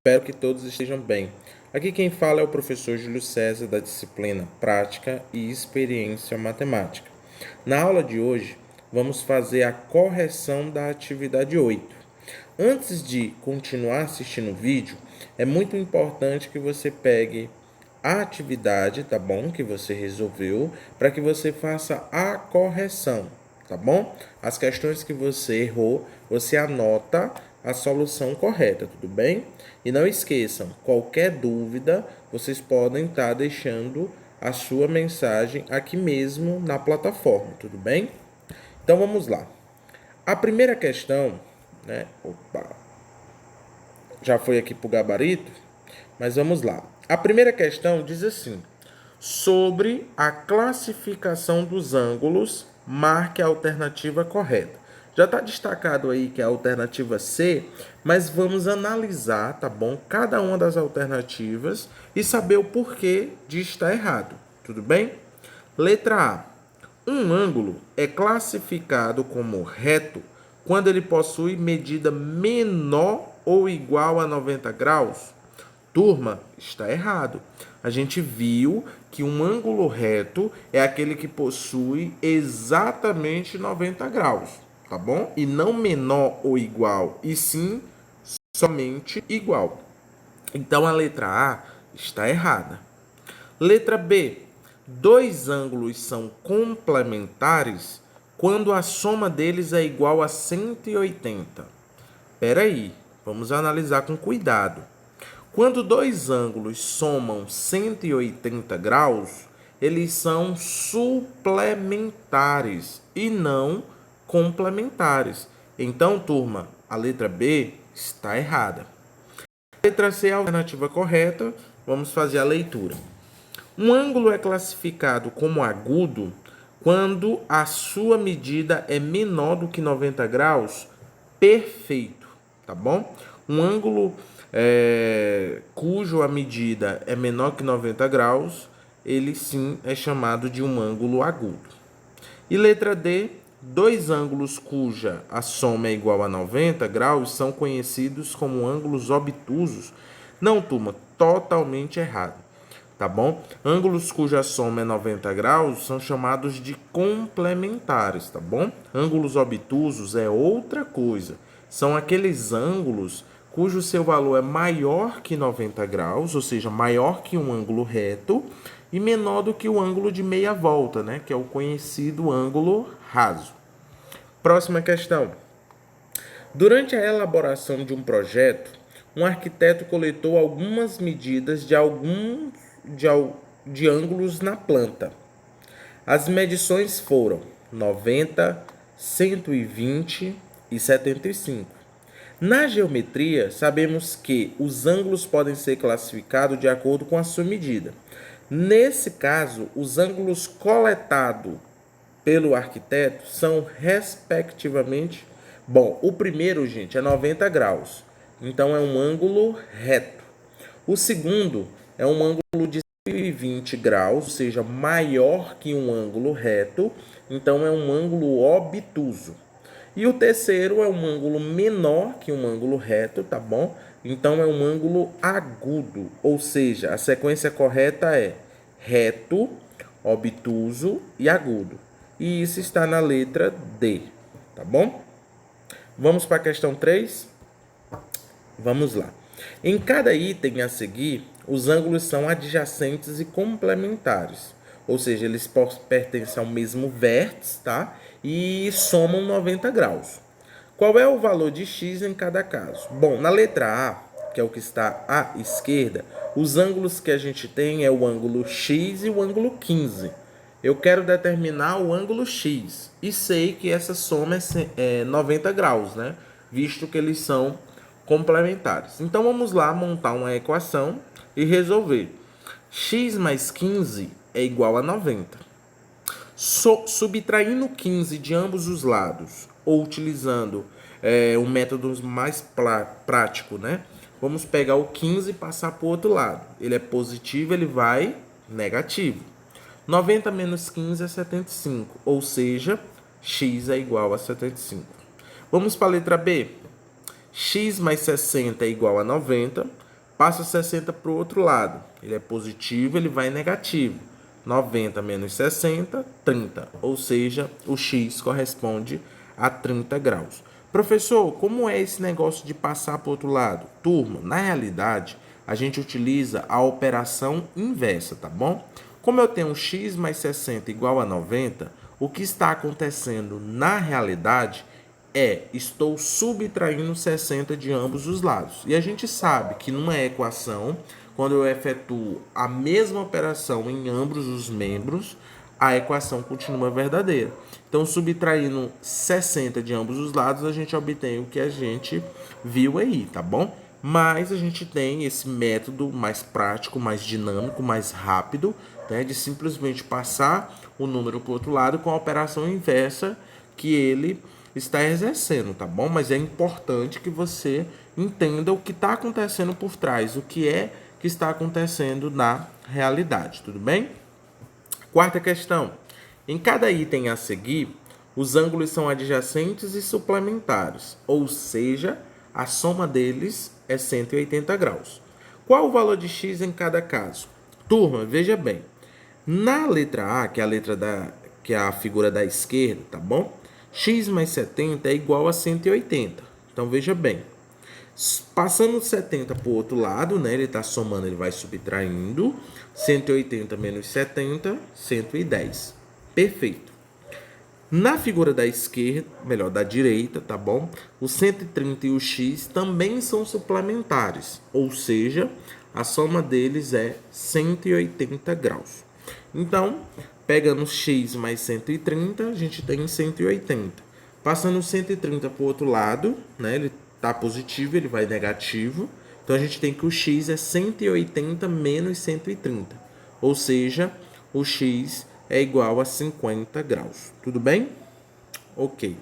Espero que todos estejam bem. Aqui quem fala é o professor Júlio César, da disciplina Prática e Experiência Matemática. Na aula de hoje, vamos fazer a correção da atividade 8. Antes de continuar assistindo o vídeo, é muito importante que você pegue a atividade, tá bom? Que você resolveu, para que você faça a correção, tá bom? As questões que você errou, você anota a solução correta, tudo bem? E não esqueçam, qualquer dúvida, vocês podem estar deixando a sua mensagem aqui mesmo na plataforma, tudo bem? Então vamos lá. A primeira questão, né? Já foi aqui para o gabarito, mas vamos lá. A primeira questão diz assim: sobre a classificação dos ângulos, marque a alternativa correta. Já está destacado aí que é a alternativa C, mas vamos analisar, tá bom? Cada uma das alternativas e saber o porquê de estar errado. Tudo bem? Letra A. Um ângulo é classificado como reto quando ele possui medida menor ou igual a 90 graus? Turma, está errado. A gente viu que um ângulo reto é aquele que possui exatamente 90 graus, tá bom? E não menor ou igual, e sim somente igual. Então a letra A está errada. Letra B. Dois ângulos são complementares quando a soma deles é igual a 180. Espera aí, vamos analisar com cuidado. Quando dois ângulos somam 180 graus, eles são suplementares e não complementares. Então, turma, a letra B está errada. A letra C é a alternativa correta. Vamos fazer a leitura. Um ângulo é classificado como agudo quando a sua medida é menor do que 90 graus. Perfeito, tá bom? Um ângulo cujo a medida é menor que 90 graus, ele sim é chamado de um ângulo agudo. E letra D, dois ângulos cuja a soma é igual a 90 graus são conhecidos como ângulos obtusos. Não, turma, totalmente errado, tá bom? Ângulos cuja soma é 90 graus são chamados de complementares, tá bom? Ângulos obtusos é outra coisa. São aqueles ângulos cujo seu valor é maior que 90 graus, ou seja, maior que um ângulo reto, e menor do que o ângulo de meia volta, né? Que é o conhecido ângulo raso. Próxima questão. Durante a elaboração de um projeto, um arquiteto coletou algumas medidas de ângulos na planta. As medições foram 90, 120 e 75. Na geometria, sabemos que os ângulos podem ser classificados de acordo com a sua medida. Nesse caso, os ângulos coletados pelo arquiteto são respectivamente... Bom, o primeiro, gente, é 90 graus. Então, é um ângulo reto. O segundo é um ângulo de 120 graus, ou seja, maior que um ângulo reto. Então, é um ângulo obtuso. E o terceiro é um ângulo menor que um ângulo reto, tá bom? Então é um ângulo agudo, ou seja, a sequência correta é reto, obtuso e agudo. E isso está na letra D, tá bom? Vamos para a questão 3? Vamos lá. Em cada item a seguir, os ângulos são adjacentes e complementares. Ou seja, eles pertencem ao mesmo vértice, tá? E somam 90 graus. Qual é o valor de x em cada caso? Bom, na letra A, que é o que está à esquerda, os ângulos que a gente tem é o ângulo x e o ângulo 15. Eu quero determinar o ângulo x e sei que essa soma é 90 graus, né? Visto que eles são complementares. Então vamos lá montar uma equação e resolver. X mais 15 é igual a 90. Subtraindo 15 de ambos os lados, ou utilizando um método mais prático, né? Vamos pegar o 15 e passar para o outro lado. Ele é positivo, ele vai negativo. 90 menos 15 é 75, ou seja, x é igual a 75. Vamos para a letra B. X mais 60 é igual a 90. Passa 60 para o outro lado. Ele é positivo, ele vai negativo. 90 menos 60, 30. Ou seja, o x corresponde a 30 graus. Professor, como é esse negócio de passar para o outro lado? Turma, na realidade, a gente utiliza a operação inversa, tá bom? Como eu tenho x mais 60 igual a 90, o que está acontecendo na realidade estou subtraindo 60 de ambos os lados. E a gente sabe que numa equação, quando eu efetuo a mesma operação em ambos os membros, a equação continua verdadeira. Então, subtraindo 60 de ambos os lados, a gente obtém o que a gente viu aí, tá bom? Mas a gente tem esse método mais prático, mais dinâmico, mais rápido, né, de simplesmente passar o número para o outro lado com a operação inversa que ele está exercendo, tá bom? Mas é importante que você entenda o que está acontecendo por trás, o que é que está acontecendo na realidade, tudo bem? Quarta questão. Em cada item a seguir, os ângulos são adjacentes e suplementares, ou seja, a soma deles é 180 graus. Qual o valor de x em cada caso? Turma, veja bem. Na letra A, que é a que é a figura da esquerda, tá bom? X mais 70 é igual a 180. Então, veja bem. Passando 70 para o outro lado, né? Ele está somando, ele vai subtraindo. 180 menos 70, 110. Perfeito. Na figura da esquerda, melhor, da direita, tá bom? O 130 e o x também são suplementares. Ou seja, a soma deles é 180 graus. Então, pegando x mais 130, a gente tem 180. Passando 130 para o outro lado, né? Ele está positivo, ele vai negativo. Então, a gente tem que o x é 180 menos 130. Ou seja, o x é igual a 50 graus. Tudo bem? Ok.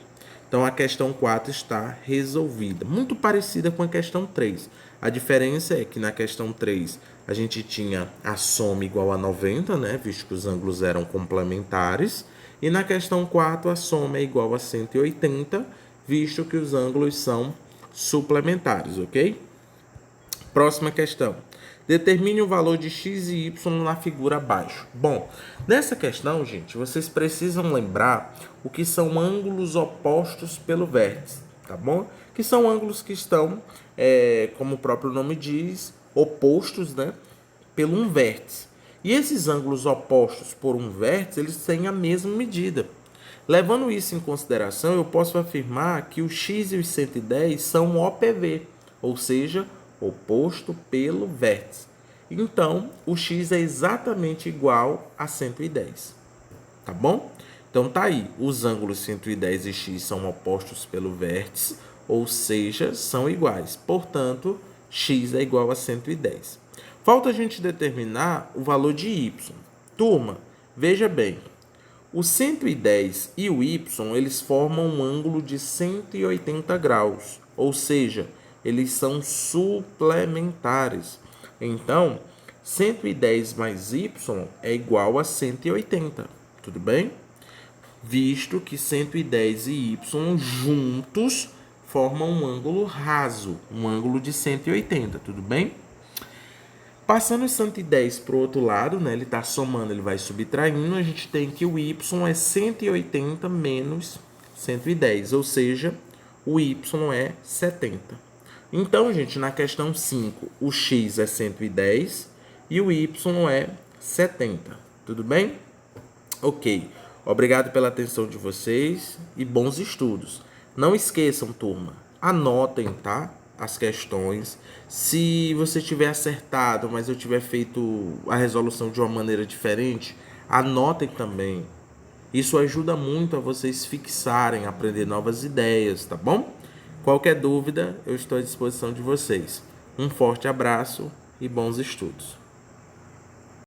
Então, a questão 4 está resolvida. Muito parecida com a questão 3. A diferença é que na questão 3 a gente tinha a soma igual a 90, né? Visto que os ângulos eram complementares. E na questão 4 a soma é igual a 180, visto que os ângulos são suplementares, ok? Próxima questão. Determine o valor de x e y na figura abaixo. Bom, nessa questão, gente, vocês precisam lembrar o que são ângulos opostos pelo vértice, tá bom? Que são ângulos que estão, como o próprio nome diz, opostos, né, pelo um vértice. E esses ângulos opostos por um vértice, eles têm a mesma medida. Levando isso em consideração, eu posso afirmar que o x e os 110 são OPV, ou seja, oposto pelo vértice. Então, o x é exatamente igual a 110. Tá bom? Então, tá aí. Os ângulos 110 e x são opostos pelo vértice, ou seja, são iguais. Portanto, x é igual a 110. Falta a gente determinar o valor de y. Turma, veja bem. O 110 e o y, eles formam um ângulo de 180 graus, ou seja, eles são suplementares. Então, 110 mais y é igual a 180, tudo bem? Visto que 110 e y juntos formam um ângulo raso, um ângulo de 180, tudo bem? Passando o 110 para o outro lado, né, ele está somando, ele vai subtraindo, a gente tem que o y é 180 menos 110, ou seja, o y é 70. Então, gente, na questão 5, o x é 110 e o y é 70. Tudo bem? Ok. Obrigado pela atenção de vocês e bons estudos. Não esqueçam, turma, anotem, tá? As questões. Se você tiver acertado, mas eu tiver feito a resolução de uma maneira diferente, anotem também. Isso ajuda muito a vocês fixarem, aprender novas ideias, tá bom? Qualquer dúvida, eu estou à disposição de vocês. Um forte abraço e bons estudos.